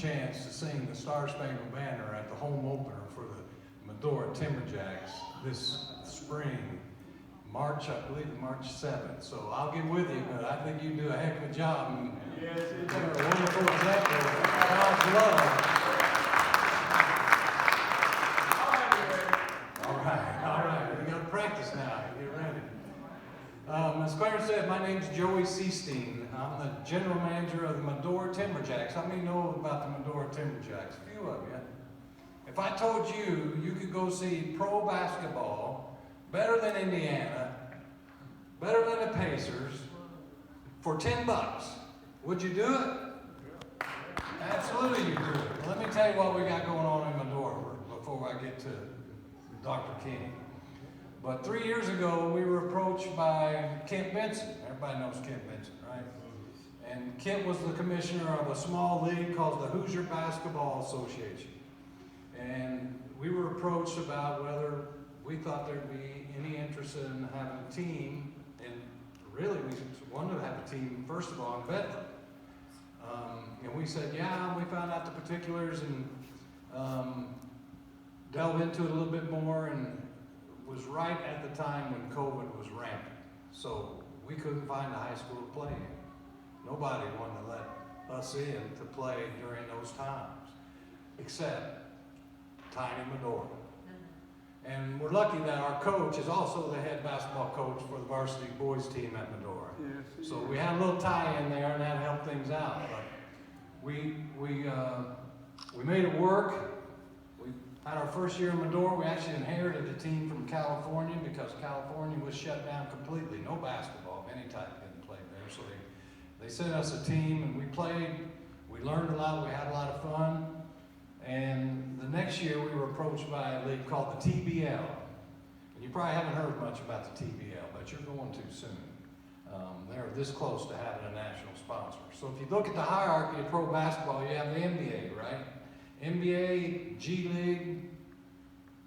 chance to sing the Star Spangled Banner at the home opener for the Medora Timberjacks this spring, March 7th. So I'll get with you, but I think you do a heck of a job. And yes, it's you're a wonderful example of God's love. All right. We got to practice now. Get ready. As Clarence said, my name's Joey Sicting. I'm the general manager of the Medora Timberjacks. How many know about the Medora Timberjacks? A few of you. If I told you you could go see pro basketball better than Indiana, better than the Pacers, for $10, would you do it? Absolutely you do it. Let me tell you what we got going on in Medora before I get to Dr. King. But 3 years ago, we were approached by Kent Benson. Everybody knows Kent Benson, right? And Kent was the commissioner of a small league called the Hoosier Basketball Association. And we were approached about whether we thought there'd be any interest in having a team. And really, we wanted to have a team, first of all, in Bedford. And we said, yeah, we found out the particulars and delved into it a little bit more, and was right at the time when COVID was rampant. So we couldn't find a high school to play in. Nobody wanted to let us in to play during those times, except tiny Medora. And we're lucky that our coach is also the head basketball coach for the varsity boys team at Medora. Yes, so we had a little tie in there, and that helped things out. But we made it work. We had our first year in Medora. We actually inherited a team from California because California was shut down completely. No basketball of any type getting played there. So they sent us a team, and we played. We learned a lot. We had a lot of fun. And the next year, we were approached by a league called the TBL. And you probably haven't heard much about the TBL, but you're going to soon. They're this close to having a national sponsor. So if you look at the hierarchy of pro basketball, you have the NBA, right? NBA, G League,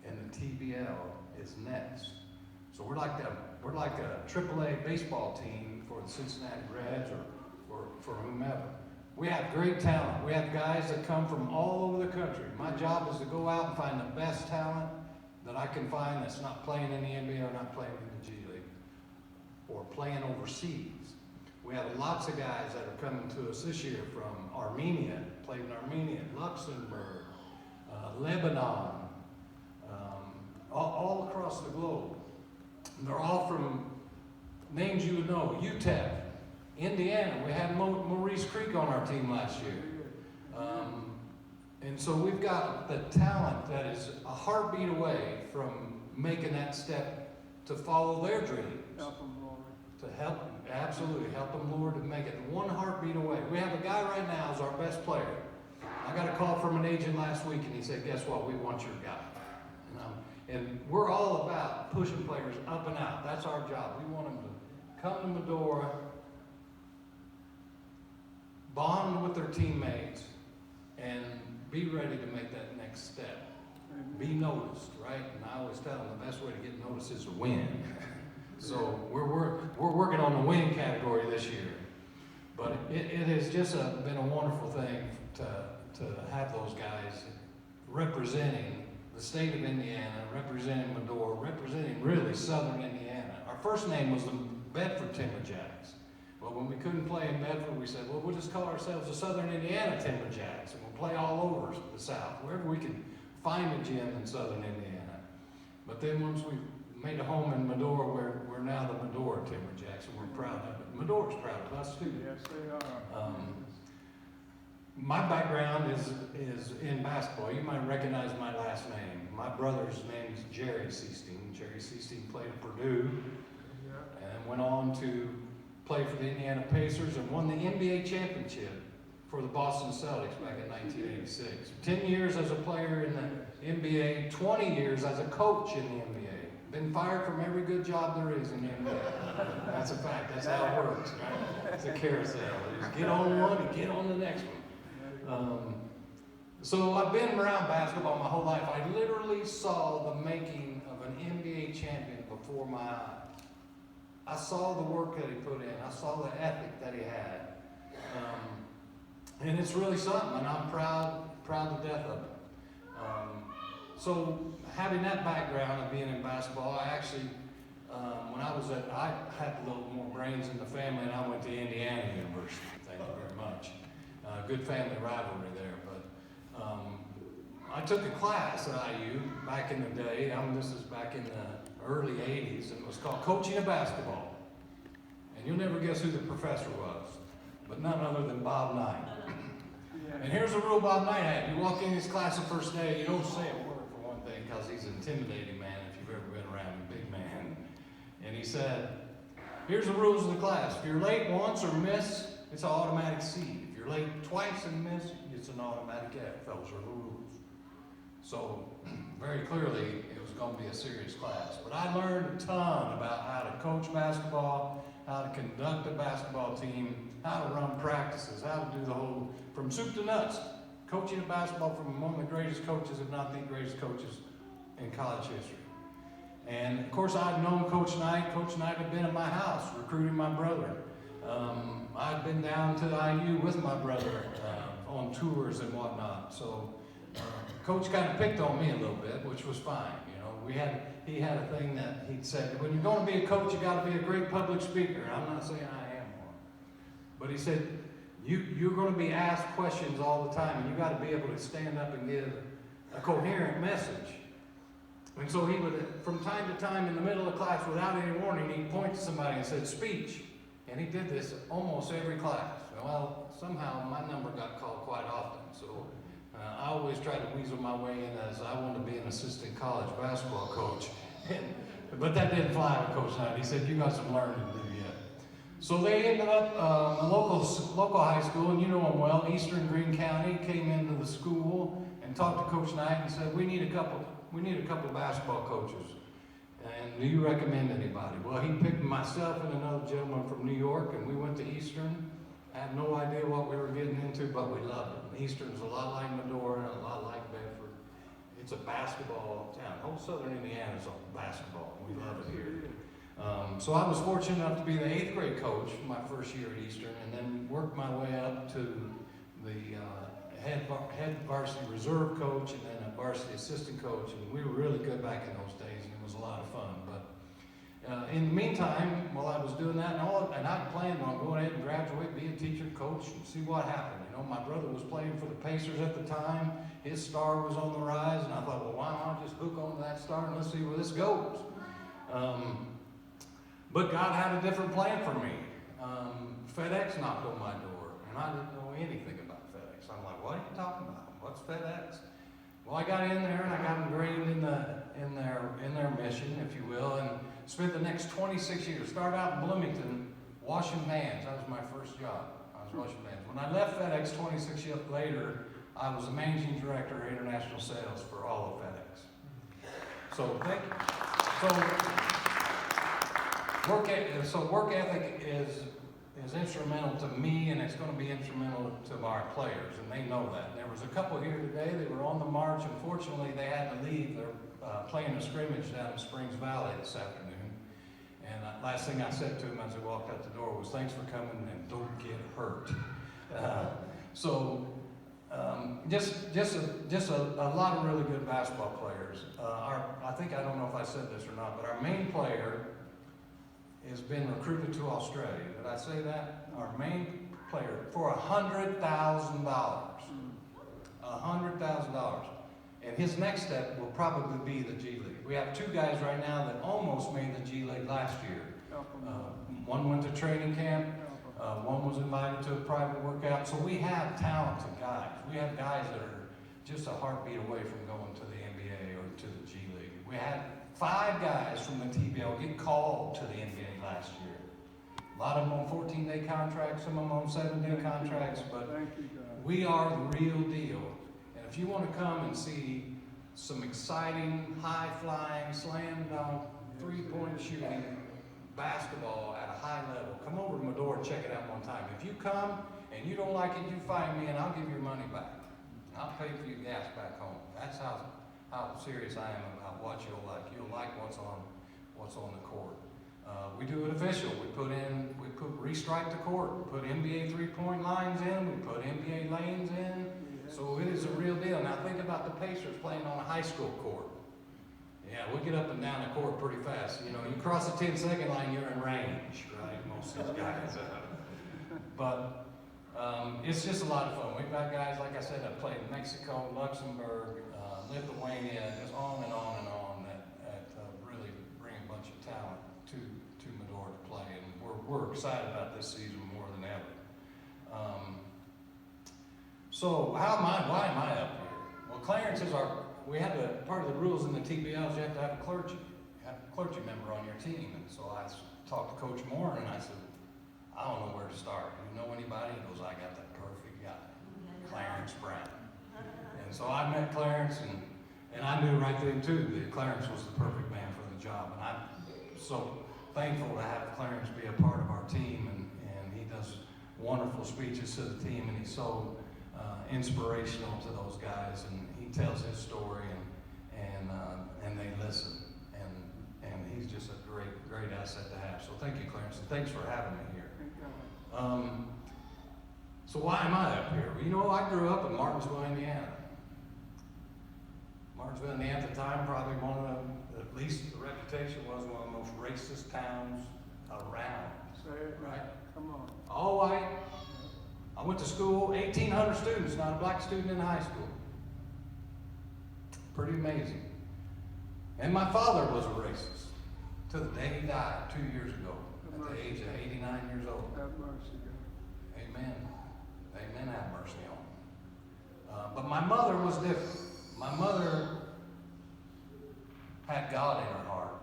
and the TBL is next. So we're like a AAA baseball team for the Cincinnati Reds or for whomever. We have great talent. We have guys that come from all over the country. My job is to go out and find the best talent that I can find that's not playing in the NBA or not playing in the G League or playing overseas. We have lots of guys that are coming to us this year from Armenia, played in Armenia, Luxembourg, Lebanon, all across the globe. And they're all from names you would know, UTEP, Indiana. We had Maurice Creek on our team last year. And so we've got the talent that is a heartbeat away from making that step to follow their dreams. help them, Lord. To absolutely help them, Lord, to make it one heartbeat away. We have a guy right now who's our best player. I got a call from an agent last week, and he said, guess what, we want your guy. And we're all about pushing players up and out. That's our job. We want them to come to Medora, bond with their teammates, and be ready to make that next step. Be noticed, right? And I always tell them the best way to get noticed is to win. So we're working on the win category this year. But it has just been a wonderful thing to have those guys representing the state of Indiana, representing Medora, representing really southern Indiana. Our first name was the Bedford Timberjacks. But when we couldn't play in Bedford, we said, well, we'll just call ourselves the Southern Indiana Timberjacks, and we'll play all over the South, wherever we can find a gym in southern Indiana. But then once we made a home in Medora, we're now the Medora Timberjacks, and we're proud of it. Medora's proud of us, too. Yes, they are. My background is in basketball. You might recognize my last name. My brother's name is Jerry Sicting. Jerry Sicting played at Purdue and went on to play for the Indiana Pacers and won the NBA championship for the Boston Celtics back in 1986. 10 years as a player in the NBA, 20 years as a coach in the NBA. Been fired from every good job there is in the NBA. That's a fact. That's how it works, right? It's a carousel. You just get on one and get on the next one. So I've been around basketball my whole life. I literally saw the making of an NBA champion before my eyes. I saw the work that he put in. I saw the ethic that he had. And it's really something, and I'm proud to death of it. So having that background of being in basketball, I actually, when I had a little more brains in the family, and I went to Indiana University. Thank you very much. Good family rivalry there, but I took a class at IU back in the day. This is back in the early 80s, and it was called Coaching of Basketball. And you'll never guess who the professor was, but none other than Bob Knight. And here's a rule Bob Knight had. You walk in his class the first day, you don't say a word for one thing, because he's an intimidating man if you've ever been around a big man. And he said, here's the rules of the class. If you're late once or miss, it's an automatic C. If you're late twice and miss, it's an automatic F. Those are the rules. So very clearly, it was going to be a serious class. But I learned a ton about how to coach basketball, how to conduct a basketball team, how to run practices, how to do the whole, from soup to nuts, coaching of basketball from one of the greatest coaches, if not the greatest coaches in college history. And of course, I'd known Coach Knight. Coach Knight had been at my house recruiting my brother. I'd been down to IU with my brother on tours and whatnot. So Coach kind of picked on me a little bit, which was fine. You know, he had a thing that he'd said, when you're going to be a coach, you got to be a great public speaker. I'm not saying I am one, but he said, you're going to be asked questions all the time, and you got to be able to stand up and give a coherent message. And so he would, from time to time in the middle of class, without any warning, he'd point to somebody and said, speech. And he did this almost every class. Well, somehow my number got called quite often. So I always tried to weasel my way in, as I wanted to be an assistant college basketball coach. But that didn't fly with Coach Knight. He said, you got some learning to do yet. So they ended up, a local high school, and you know them well, Eastern Greene County, came into the school and talked to Coach Knight and said, we need a couple basketball coaches. And do you recommend anybody? Well, he picked myself and another gentleman from New York, and we went to Eastern. I had no idea what we were getting into, but we loved it. Eastern's a lot like Medora and a lot like Bedford. It's a basketball town. Whole southern Indiana is all basketball. We love it here. So I was fortunate enough to be the 8th grade coach my first year at Eastern, and then worked my way up to the head varsity reserve coach, and then a varsity assistant coach, and we were really good back in those days, and it was a lot of fun. But in the meantime, while I was doing that, and I planned on going ahead and graduate, be a teacher, coach, and see what happened. You know, my brother was playing for the Pacers at the time. His star was on the rise, and I thought, well, why don't I just hook onto that star and let's see where this goes. But God had a different plan for me. FedEx knocked on my door, and I didn't know anything about FedEx. I'm like, what are you talking about? What's FedEx? Well, I got in there, and I got ingrained in their mission, if you will, and spent the next 26 years. Started out in Bloomington, washing vans. That was my first job. I was washing vans. When I left FedEx 26 years later, I was the managing director of international sales for all of FedEx. So thank you. So work ethic is instrumental to me, and it's going to be instrumental to our players, and they know that. There was a couple here today. They were on the march. Unfortunately, they had to leave. They're playing a scrimmage down in Springs Valley this afternoon. And last thing I said to them as I walked out the door was, thanks for coming, and don't get hurt. Just a lot of really good basketball players. I don't know if I said this or not, but our main player has been recruited to Australia. Did I say that? Our main player for $100,000. $100,000. And his next step will probably be the G League. We have 2 guys right now that almost made the G League last year. One went to training camp. One was invited to a private workout. So we have talented guys. We have guys that are just a heartbeat away from going to the NBA or to the G League. We had 5 guys from the TBL get called to the NBA last year. A lot of them on 14-day contracts, some of them on 7-day contracts, but we are the real deal. And if you want to come and see some exciting, high-flying, slam-dunk, three-point shooting basketball at a high level, come over to Medora and check it out one time. If you come and you don't like it, you find me and I'll give your money back. I'll pay for your gas back home. That's how serious I am about what you'll like. You'll like what's on the court. We do it official. We restrike the court. We put NBA 3-point lines in. We put NBA about the Pacers playing on a high school court. Yeah, we get up and down the court pretty fast. You know, you cross the 10-second line, you're in range, right? Most of these guys. But it's just a lot of fun. We've got guys, like I said, that played in Mexico, Luxembourg, Lithuania, just on and on and on that really bring a bunch of talent to Medora to play. And we're excited about this season more than ever. So why am I up here? Well, Clarence is we had part of the rules in the TBLs, you have to have a clergy member on your team. And so I talked to Coach Moore and I said, I don't know where to start. You know anybody? He goes, I got that perfect guy, Clarence Brown. And so I met Clarence and I knew right then too that Clarence was the perfect man for the job. And I'm so thankful to have Clarence be a part of our team and he does wonderful speeches to the team and he's so inspirational to those guys, and he tells his story, and they listen, and he's just a great asset to have. So thank you, Clarence, and thanks for having me here. So why am I up here? Well, you know, I grew up in Martinsville, Indiana. Martinsville, Indiana at the time, probably one of the, at least the reputation was one of the most racist towns around. Say it right. Come on. All white. I went to school, 1,800 students, not a black student in high school. Pretty amazing. And my father was a racist to the day he died 2 years ago at the age of 89 years old. Have mercy, God. Amen. Amen, have mercy on him. But my mother was different. My mother had God in her heart.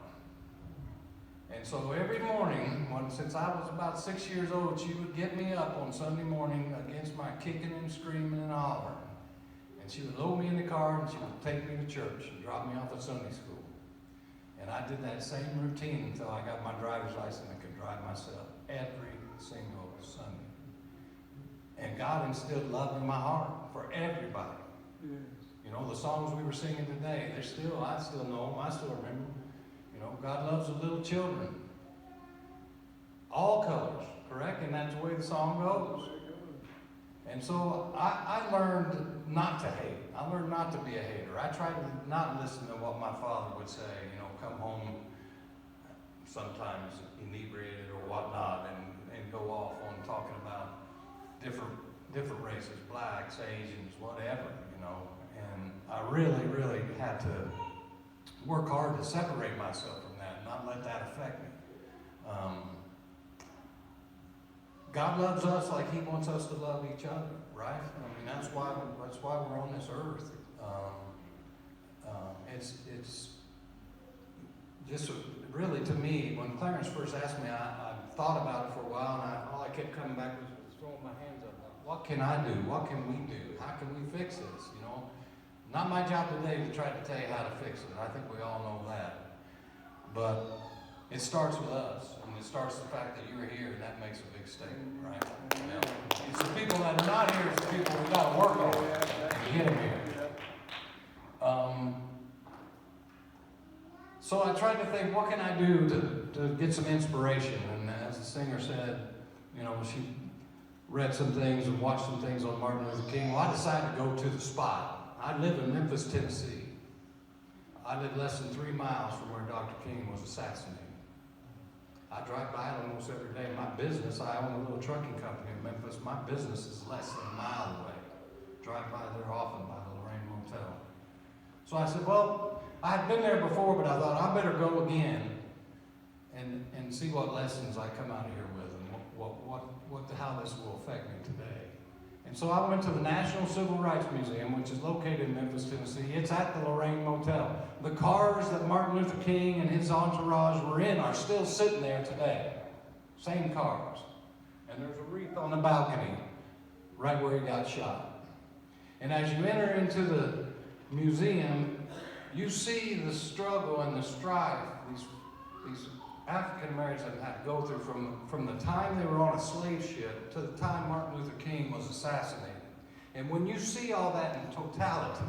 And so every morning, since I was about 6 years old, she would get me up on Sunday morning against my kicking and screaming and hollering. And she would load me in the car and she would take me to church and drop me off at Sunday school. And I did that same routine until I got my driver's license and could drive myself every single Sunday. And God instilled love in my heart for everybody. Yes. You know, the songs we were singing today, I still know them, I still remember them. You know, God loves the little children. All colors, correct? And that's the way the song goes. And so I learned not to hate. I learned not to be a hater. I tried to not listen to what my father would say, you know, come home sometimes inebriated or whatnot and go off on talking about different races, blacks, Asians, whatever, you know. And I really, really had to work hard to separate myself from that and not let that affect me. God loves us like He wants us to love each other, right? I mean, that's why we're on this earth. It's just really, to me, when Clarence first asked me, I thought about it for a while, and all I kept coming back was throwing my hands up. What can I do? What can we do? How can we fix this? You know, not my job today to try to tell you how to fix it. I think we all know that. But it starts with us, and it starts the fact that you're here, and that makes a big statement, right? You know, it's the people that are not here, it's the people we got to work on to get them here. So I tried to think, what can I do to get some inspiration? And as the singer said, you know, she read some things and watched some things on Martin Luther King. Well, I decided to go to the spot. I live in Memphis, Tennessee. I live less than 3 miles from where Dr. King was assassinated. I drive by it almost every day. My business, I own a little trucking company in Memphis. My business is less than a mile away. Drive by there often by the Lorraine Motel. So I said, well, I had been there before, but I thought I better go again and see what lessons I come out of here with and how this will affect me today. And so I went to the National Civil Rights Museum, which is located in Memphis, Tennessee. It's at the Lorraine Motel. The cars that Martin Luther King and his entourage were in are still sitting there today. Same cars. And there's a wreath on the balcony right where he got shot. And as you enter into the museum, you see the struggle and the strife these African Americans have had to go through from the time they were on a slave ship to the time Martin Luther King was assassinated. And when you see all that in totality,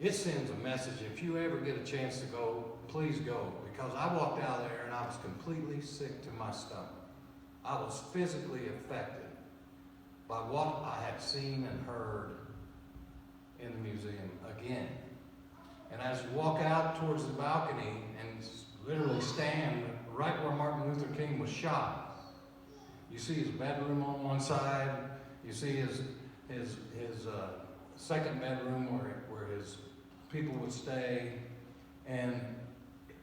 it sends a message. If you ever get a chance to go, please go. Because I walked out there and I was completely sick to my stomach. I was physically affected by what I had seen and heard in the museum again. And as you walk out towards the balcony and literally stand right where Martin Luther King was shot, you see his bedroom on one side, you see his second bedroom where his people would stay, and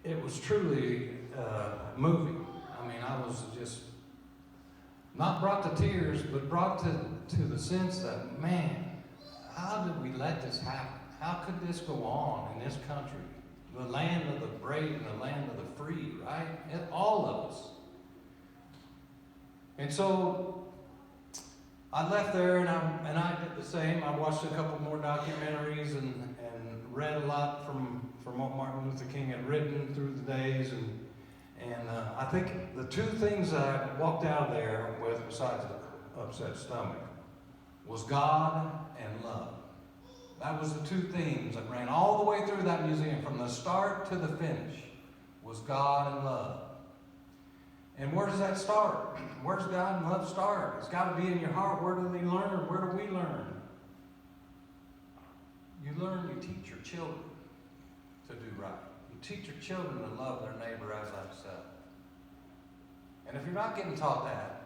it was truly moving. I mean, I was just not brought to tears, but brought to the sense that, man, how did we let this happen? How could this go on in this country? The land of the brave and the land of the free, right? And all of us. And so I left there and I did the same. I watched a couple more documentaries and read a lot from what Martin Luther King had written through the days. And I think the two things that I walked out of there with, besides the upset stomach, was God and love. That was the two themes that ran all the way through that museum, from the start to the finish, was God and love. And where does that start? Where does God and love start? It's got to be in your heart. Where do they learn? Where do we learn? You learn, you teach your children to do right. You teach your children to love their neighbor as thyself. And if you're not getting taught that,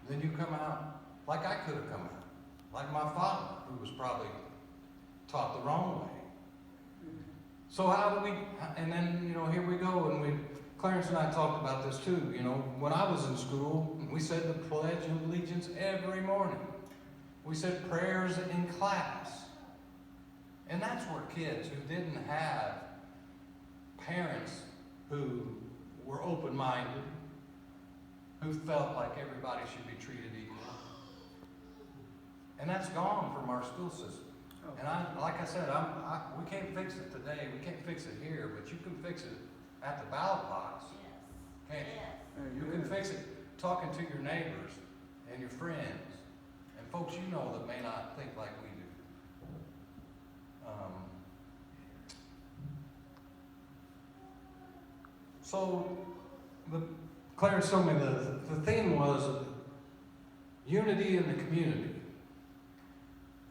then you come out like I could have come out. Like my father, who was probably taught the wrong way. So how do we, and then, here we go, and Clarence and I talked about this too. When I was in school, we said the Pledge of Allegiance every morning. We said prayers in class. And that's where kids who didn't have parents who were open-minded, who felt like everybody should be treated equal. And that's gone from our school system. And like I said, we can't fix it today. We can't fix it here, but you can fix it at the ballot box. Can't you? You can fix it talking to your neighbors and your friends and folks you know that may not think like we do. So Clarence told me the theme was unity in the community.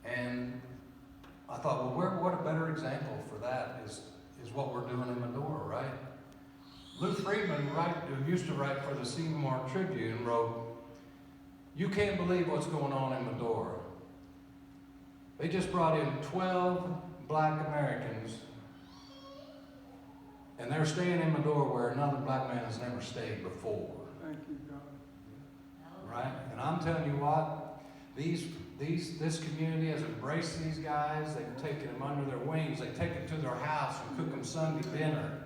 And I thought, well, what a better example for that is what we're doing in Medora, right? Luke Friedman, who used to write for the Seymour Tribune, wrote, "You can't believe what's going on in Medora. They just brought in 12 black Americans, and they're staying in Medora where another black man has never stayed before." Thank you, God. Right? And I'm telling you what, this community has embraced these guys. They've taken them under their wings. They take them to their house and cook them Sunday dinner.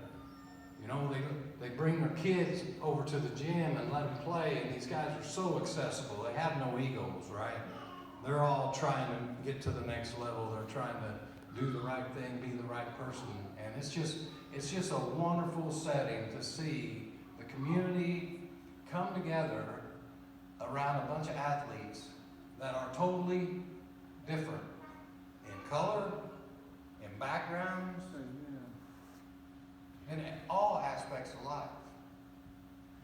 They bring their kids over to the gym and let them play, and these guys are so accessible. They have no egos, right? They're all trying to get to the next level. They're trying to do the right thing, be the right person. And it's just a wonderful setting to see the community come together around a bunch of athletes that are totally different in color, in backgrounds, in all aspects of life.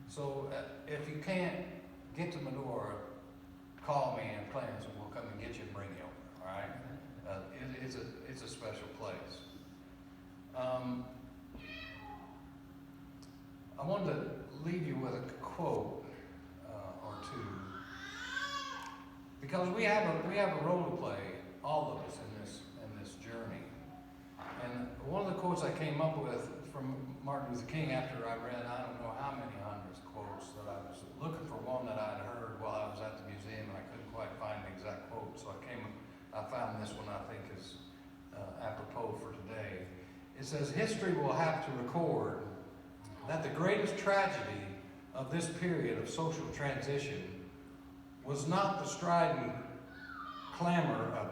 So if you can't get to Medora, call me and Clarence, and we'll come and get you and bring you over, all right? It's a special place. I wanted to leave you with a quote or two, because we have a role to play, all of us, in this journey. And one of the quotes I came up with from Martin Luther King, after I read I don't know how many hundreds of quotes, that I was looking for one that I'd heard while I was at the museum, and I couldn't quite find the exact quote, so I found this one I think is apropos for today. It says, "History will have to record that the greatest tragedy of this period of social transition was not the strident clamor of